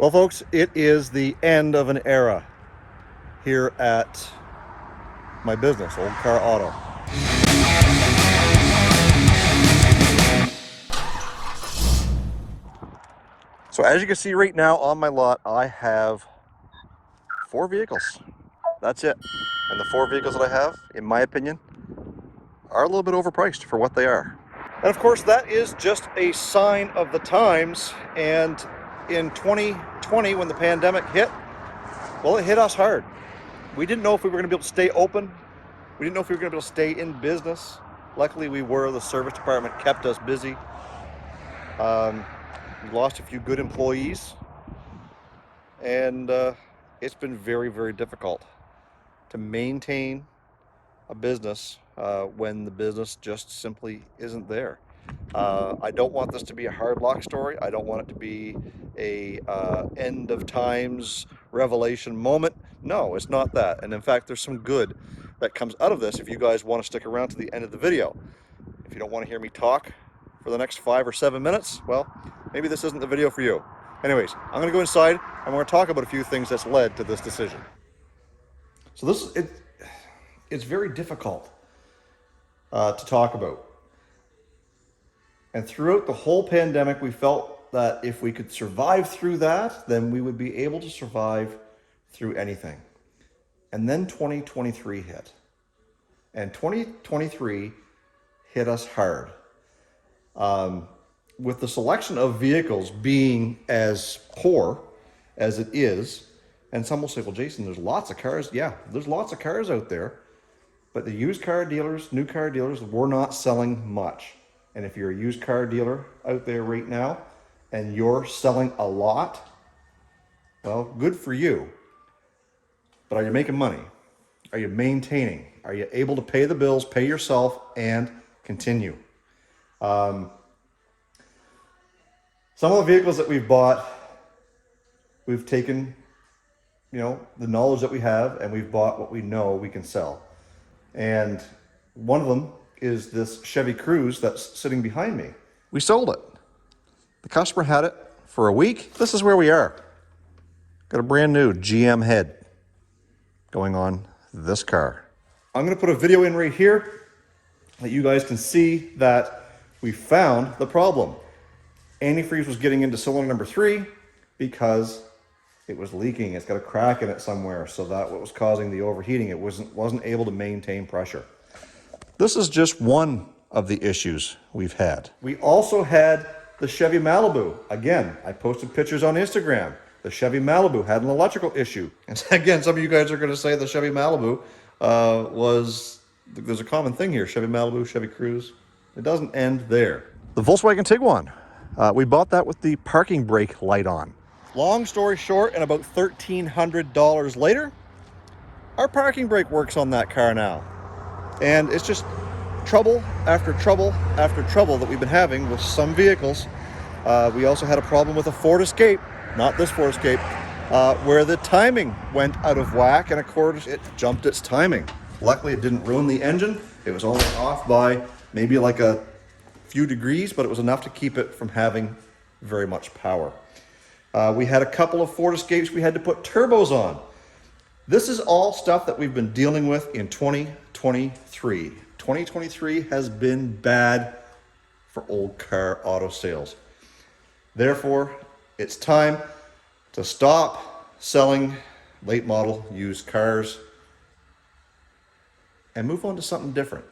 Well, folks, it is the end of an era here at my business, Olde Carr Auto. So as you can see right now on my lot, I have 4 vehicles. That's it. And the 4 vehicles that I have, in my opinion, are a little bit overpriced for what they are. And of course, that is just a sign of the times. And in 2020, when the pandemic hit, well, it hit us hard. We didn't know if we were going to be able to stay open. We didn't know if we were going to be able to stay in business. Luckily, we were. The service department kept us busy. We lost a few good employees. And it's been very, very difficult to maintain a business when the business just simply isn't there. I don't want this to be a hard luck story. I don't want it to be a end of times revelation moment. No, it's not that. And in fact, there's some good that comes out of this if you guys want to stick around to the end of the video. If you don't want to hear me talk for the next 5 or 7 minutes, well, maybe this isn't the video for you. Anyways, I'm going to go inside and we're going to talk about a few things that's led to this decision. So it's very difficult to talk about. And throughout the whole pandemic, we felt that if we could survive through that, then we would be able to survive through anything. And then 2023 hit. And 2023 hit us hard. With the selection of vehicles being as poor as it is, and some will say, well, Jason, there's lots of cars. Yeah, there's lots of cars out there. But the used car dealers, new car dealers, were not selling much. And if you're a used car dealer out there right now and you're selling a lot, well, good for you. But are you making money? Are you maintaining? Are you able to pay the bills, pay yourself, and continue? Some of the vehicles that we've bought, we've taken, the knowledge that we have, and we've bought what we know we can sell. And one of them is this Chevy Cruze that's sitting behind me. We sold it. The customer had it for a week. This is where we are. Got a brand new GM head going on this car. I'm going to put a video in right here that you guys can see that we found the problem. Antifreeze was getting into cylinder number 3 because it was leaking. It's got a crack in it somewhere, so that what was causing the overheating. It wasn't able to maintain pressure. This is just one of the issues we've had. We also had the Chevy Malibu. Again, I posted pictures on Instagram. The Chevy Malibu had an electrical issue. And again, some of you guys are going to say the Chevy Malibu there's a common thing here, Chevy Malibu, Chevy Cruze. It doesn't end there. The Volkswagen Tiguan, we bought that with the parking brake light on. Long story short, and about $1,300 later, our parking brake works on that car now. And it's just trouble after trouble after trouble that we've been having with some vehicles. We also had a problem with a Ford Escape, not this Ford Escape, where the timing went out of whack, and of course it jumped its timing. Luckily, it didn't ruin the engine. It was only off by maybe like a few degrees, but it was enough to keep it from having very much power. We had a couple of Ford Escapes we had to put turbos on. This is all stuff that we've been dealing with in 2023. 2023 has been bad for Olde Carr Auto sales. Therefore, it's time to stop selling late model used cars and move on to something different.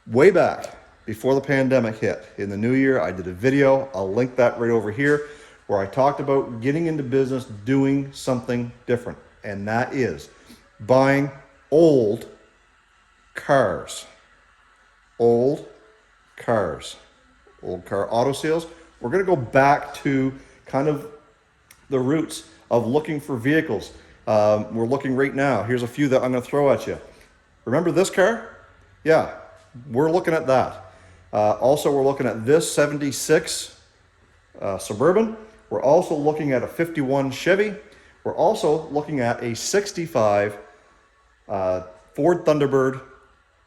Way back before the pandemic hit, in the new year, I did a video, I'll link that right over here, where I talked about getting into business, doing something different. And that is buying old cars. Old cars. Olde Carr Auto sales. We're going to go back to kind of the roots of looking for vehicles. We're looking right now. Here's a few that I'm going to throw at you. Remember this car? Yeah, we're looking at that. Also, we're looking at this 76 Suburban. We're also looking at a 51 Chevy. We're also looking at a 65 Ford Thunderbird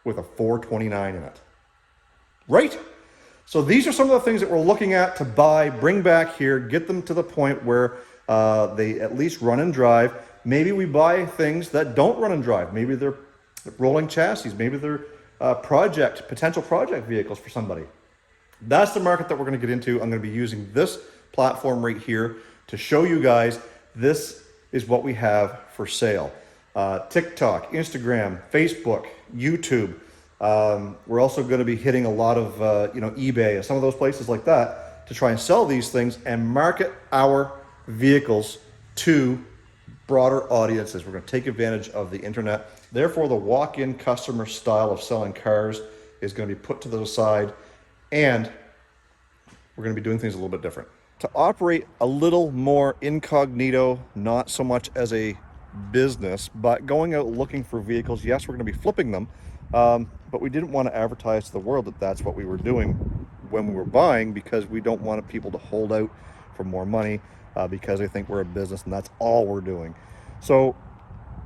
with a 429 in it. Right? So these are some of the things that we're looking at to buy, bring back here, get them to the point where they at least run and drive. Maybe we buy things that don't run and drive. Maybe they're rolling chassis. Maybe they're potential project vehicles for somebody. That's the market that we're going to get into. I'm going to be using this platform right here to show you guys this is what we have for sale. TikTok, Instagram, Facebook, YouTube. We're also going to be hitting a lot of eBay and some of those places like that to try and sell these things and market our vehicles to broader audiences. We're going to take advantage of the internet. Therefore, the walk-in customer style of selling cars is going to be put to the side, and we're going to be doing things a little bit different. To operate a little more incognito, not so much as a business, but going out looking for vehicles. Yes, we're going to be flipping them, but we didn't want to advertise to the world that that's what we were doing when we were buying, because we don't want people to hold out for more money because they think we're a business and that's all we're doing. So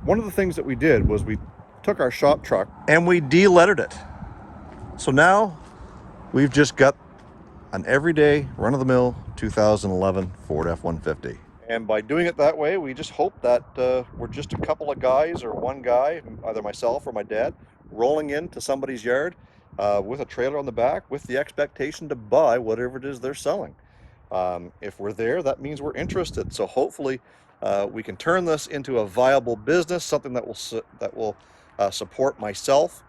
one of the things that we did was we took our shop truck and we de-lettered it. So now we've just got an everyday run-of-the-mill 2011 Ford F-150. And by doing it that way, we just hope that we're just a couple of guys or one guy, either myself or my dad, rolling into somebody's yard with a trailer on the back with the expectation to buy whatever it is they're selling. If we're there, that means we're interested. So hopefully we can turn this into a viable business, something that will support myself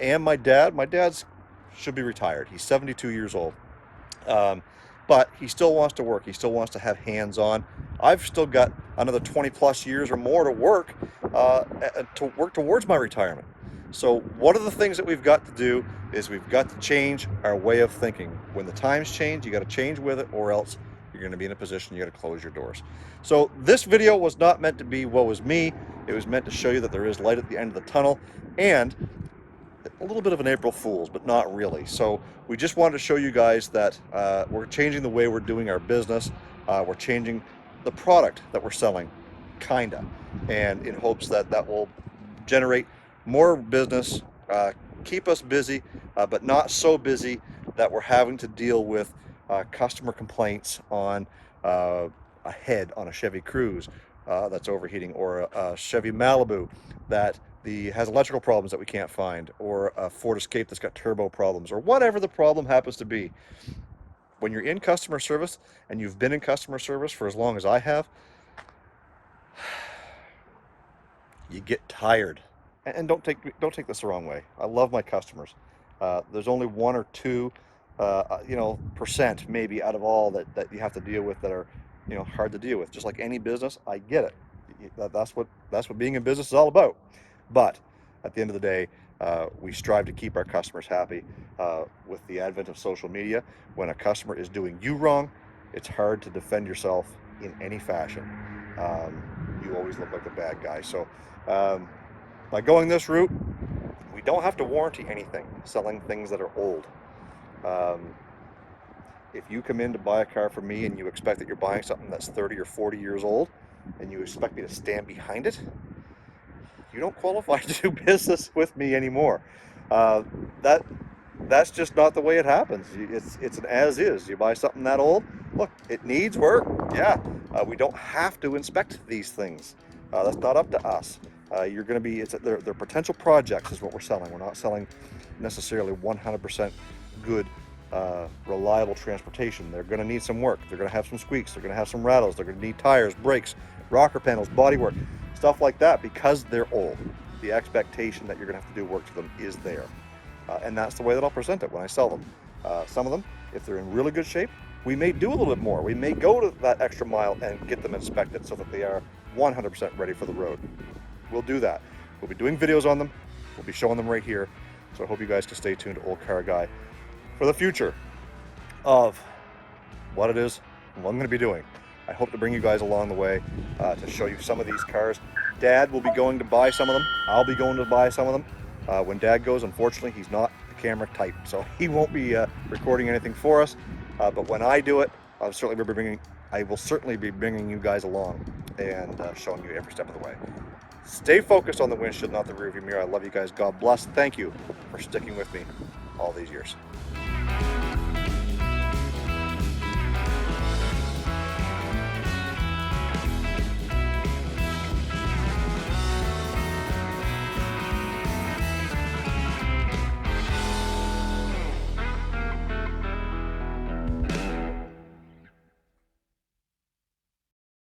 and my dad. My dad's should be retired. He's 72 years old. But he still wants to work. He still wants to have hands on. I've still got another 20 plus years or more to work towards my retirement. So one of the things that we've got to do is we've got to change our way of thinking. When the times change, you got to change with it, or else you're going to be in a position you got to close your doors. So this video was not meant to be woe is me. It was meant to show you that there is light at the end of the tunnel, and a little bit of an April Fool's, but not really. So we just wanted to show you guys that we're changing the way we're doing our business. We're changing the product that we're selling, kinda, and in hopes that that will generate more business, keep us busy, but not so busy that we're having to deal with customer complaints on a head on a Chevy Cruze that's overheating, or a Chevy Malibu that has electrical problems that we can't find, or a Ford Escape that's got turbo problems, or whatever the problem happens to be. When you're in customer service, and you've been in customer service for as long as I have, you get tired. And don't take this the wrong way. I love my customers. There's only 1 or 2 percent maybe out of all that you have to deal with that are hard to deal with. Just like any business, I get it. That's what being in business is all about. But at the end of the day, we strive to keep our customers happy. With the advent of social media, when a customer is doing you wrong, it's hard to defend yourself in any fashion. You always look like the bad guy. So by going this route, we don't have to warranty anything, selling things that are old. If you come in to buy a car from me and you expect that you're buying something that's 30 or 40 years old, and you expect me to stand behind it, you don't qualify to do business with me anymore. That's just not the way it happens. It's an as is. You buy something that old, look, it needs work. Yeah, we don't have to inspect these things. That's not up to us. You're going to be, they're potential projects is what we're selling. We're not selling necessarily 100% good, reliable transportation. They're going to need some work. They're going to have some squeaks. They're going to have some rattles. They're going to need tires, brakes, rocker panels, bodywork, stuff like that, because they're old. The expectation that you're going to have to do work to them is there. And that's the way that I'll present it when I sell them. Some of them, if they're in really good shape, we may do a little bit more. We may go to that extra mile and get them inspected so that they are 100% ready for the road. We'll do that. We'll be doing videos on them. We'll be showing them right here. So I hope you guys can stay tuned to Olde Carr Guy for the future of what it is and what I'm going to be doing. I hope to bring you guys along the way to show you some of these cars. Dad will be going to buy some of them. I'll be going to buy some of them. When Dad goes, unfortunately, he's not the camera type, so he won't be recording anything for us. But when I do it, I will certainly be bringing you guys along and showing you every step of the way. Stay focused on the windshield, not the rearview mirror. I love you guys. God bless. Thank you for sticking with me all these years.